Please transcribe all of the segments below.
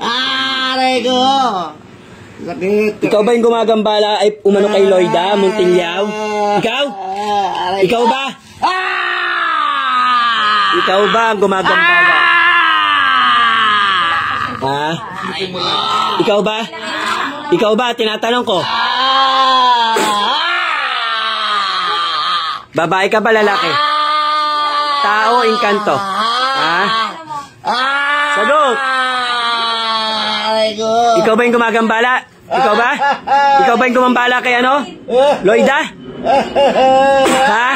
Aray ko! Sakit! Ikaw ba yung gumagambala ay umano kay Loida, Muntinyaw? Ikaw? Ikaw ba? Ikaw ba ang gumagambala? Ha? Ikaw ba? Ikaw ba? Tinatanong ko. Babae ka ba, lalaki? Tao, engkanto. Ha? Sagot! Ikaw ba yung gumagambala? Ikaw ba? Ikaw ba yung gumambala kay ano? Loida? Ha?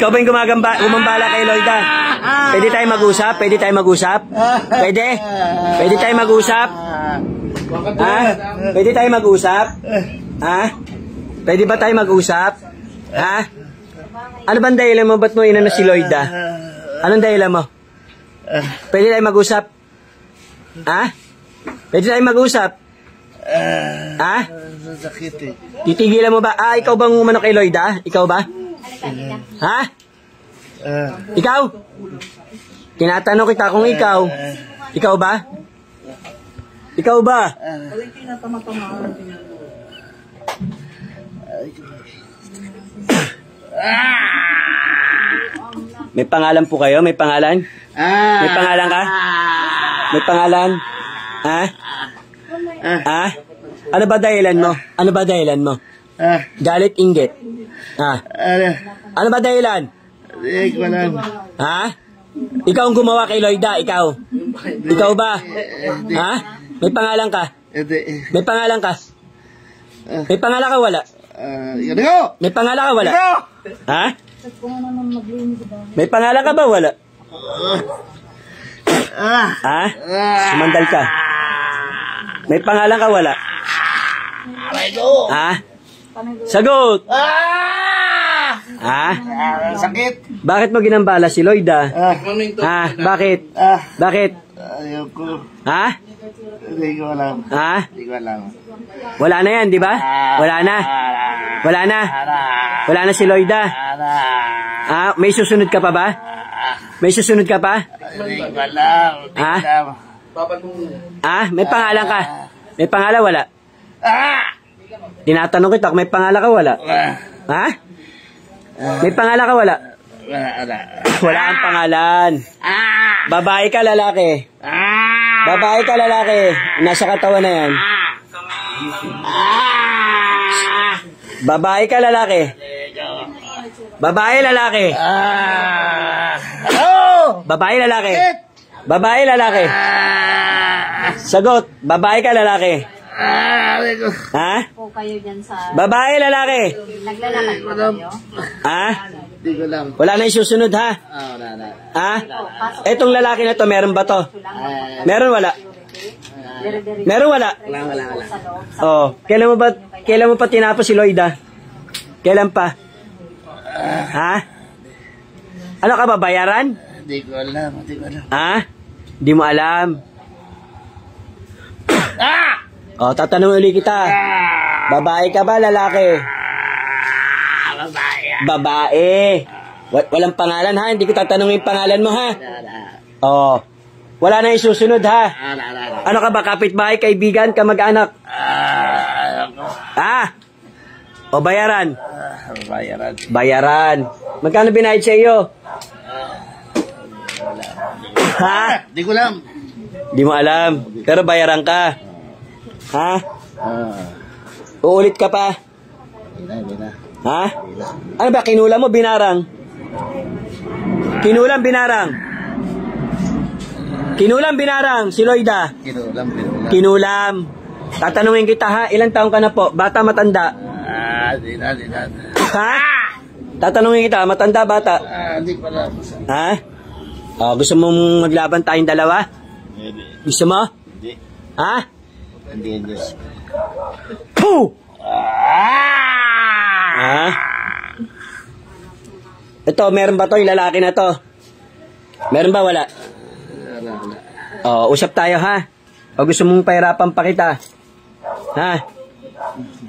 Ikaw ba yung gumambala kay Loida? Pwede tayo mag-usap? Pwede tayo mag-usap? Pwede? Pwede tayo mag-usap? Ha? Pwede tayo mag-usap? Ha? Pwede ba tayo mag-usap? Ha? Ano bang dahilan mo? Ba't mo inano si Loida? Anong dahilan mo? Pwede tayo mag-usap? Ha? Pwede tayo mag-usap? Ha? Sakit eh. Titigilan mo ba? Ikaw bang umano kay Loida? Ikaw ba? Ha? Ikaw? Tinatanong kita kung ikaw. Ikaw ba? Ikaw ba? May pangalan po kayo? May pangalan? May pangalan ka? May pangalan? Ha? Ha? Ano ba dahilan mo? Ano ba dahilan mo? Galit, inggit? Ha? Ano ba dahilan? Hindi ko alam. Ha? Ikaw ang gumawa kay Loida, ikaw. Ikaw ba? Ha? May pangalan ka? Hindi. May pangalan ka? May pangalan ka wala? May pangalan ka wala? Ha? May pangalan ka ba wala? Ha? Sumandal ka. May pangalan ka wala? Ha? Sagot! Ha? Sakit! Bakit mo ginambala si Loida? Ha? Bakit? Bakit? Ayoko. Ha? Hindi ko alam. Ha? Hindi ko alam. Wala na yan, di ba? Wala na. Wala na. Wala na si Loida. Ha? May susunod ka pa ba? May susunod ka pa? Hindi ko alam. Ha? Ha? May pangalan ka? May pangalan wala? Tinatanong kita kung may pangalan ka wala? Ha? May pangalan ka wala? Wala ang pangalan. Babae ka, lalaki? Babae ka, lalaki? Nasa katawan na yan. Babae ka, lalaki? Babae, lalaki? Babae, lalaki? Babae, lalaki? Sagot, babae ka, lalaki? Ha? Po kayo dyan sa... Babae, lalaki? Naglalakad po kayo? Ha? Hindi ko alam. Wala na isusunod, ha? Wala. Ha? Etong lalaki na to, meron ba to? Meron wala? Meron wala? Wala. Oh, kailan mo pa tinapos si Loida? Kailan pa? Ha? Ano ka ba, bayaran? Hindi ko alam. Ha? Hindi mo alam. Oh, tatanong ulit kita. Babae ka ba, lalaki? Babae. Walang pangalan, ha? Hindi ko tatanungin yung pangalan mo, ha? Oh. Wala na isusunod, ha? Ano ka ba, kapitbahay, kaibigan, kamag-anak? Ha? O bayaran? Bayaran. Magkano binayad sa iyo? Ha? Hindi ko alam. Di mo alam. Pero bayaran ka. Ha? Uulit ka pa? Hindi na. Ha? Ano ba? Kinulam mo? Binarang? Kinulam, binarang? Kinulam, binarang? Si Loida? Kinulam. Tatanungin kita, ha? Ilang taong ka na po? Bata, matanda? Hindi na. Ha? Tatanungin kita, matanda, bata? Hindi ko alam. Ha? Oh, gusto mong maglaban tayong dalawa? Gusto mo? Hindi. Ha? Hindi. Puh! Ha? Ito, meron ba to yung lalaki na to? Meron ba? Wala? Oh, usap tayo, ha? O gusto mong pahirapan pa kita? Ha?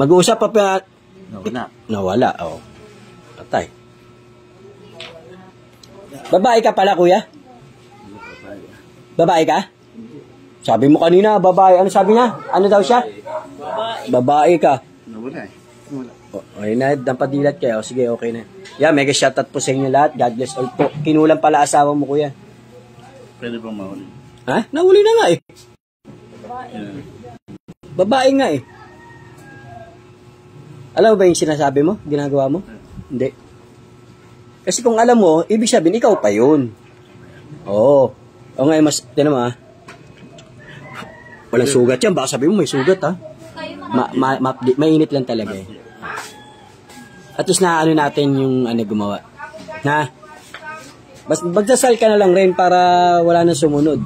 Mag-uusap pa pa. Nawala. Oh. Patay. Babae ka pala, kuya? Babae ka? Sabi mo kanina, babae. Ano sabi niya? Ano daw siya? Babae ka. Nawala eh. Wala. Okay na, napadilat kayo. Sige, okay na. Yeah, mega shoutout po sa inyo lahat. God bless all po. Kinulang pala asawa mo, kuya. Pwede bang mahuli? Ha? Nahuli na nga eh. Yan. Babae nga eh. Alam mo ba yung sinasabi mo? Ginagawa mo? Hindi. Kasi kung alam mo, ibig sabihin, ikaw pa yun. Oo. O ngayon, mas, tinan mo ah. Walang sugat yan. Baka sabi mo may sugat ha. Mainit lang talaga eh. At least na ano natin yung ano gumawa. Na? Magdasal ka na lang rin para wala nang sumunod.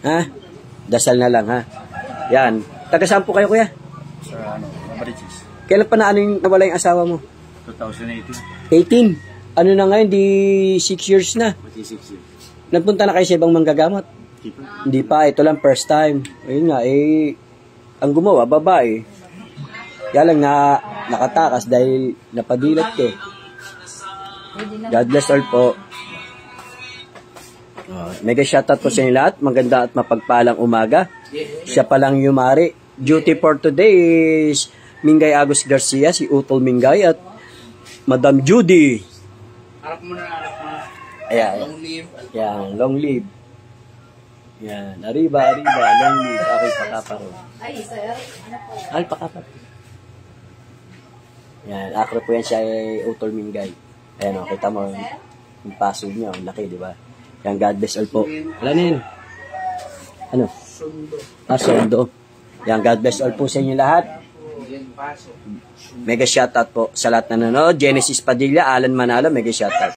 Ha? Dasal na lang ha. Yan. Taga saan po kayo kuya? Sa ano, Marichis. Kailan pa na ano yung nawala yung asawa mo? 2018. 18. Ano na ngayon? Di 6 years na. Mati 6 years. Nagpunta na kayo sa ibang manggagamot? Di pa? Hindi pa. Ito lang first time. Ayun nga eh. Ang gumawa, babae. Kaya lang na nakatakas dahil napadilat ko. God bless all po. Mega shoutout po sa inyo lahat. Maganda at mapagpalang umaga. Siya palang Yumari. Duty for today is Mingay Agus Garcia, si Utol Mingay at Madam Judy. Harap mo na, harap mo. Ayan. Long live. Yan, long live. Yan, arriba, long live. Okay, pakaparo. Ay, sir. Ano po? Ay, pakaparo. Yan, akro po yan siya ay Utol Mingay. Ayan o, kita mo yung paso niya, ang laki, di ba? Yan, God bless all po. Wala na yun. Ano? Sondo. Yan, God bless all po sa inyo lahat. Mega shoutout po sa lahat na nanonood. Genesis Padilla, Alan Manalo, mega shoutout.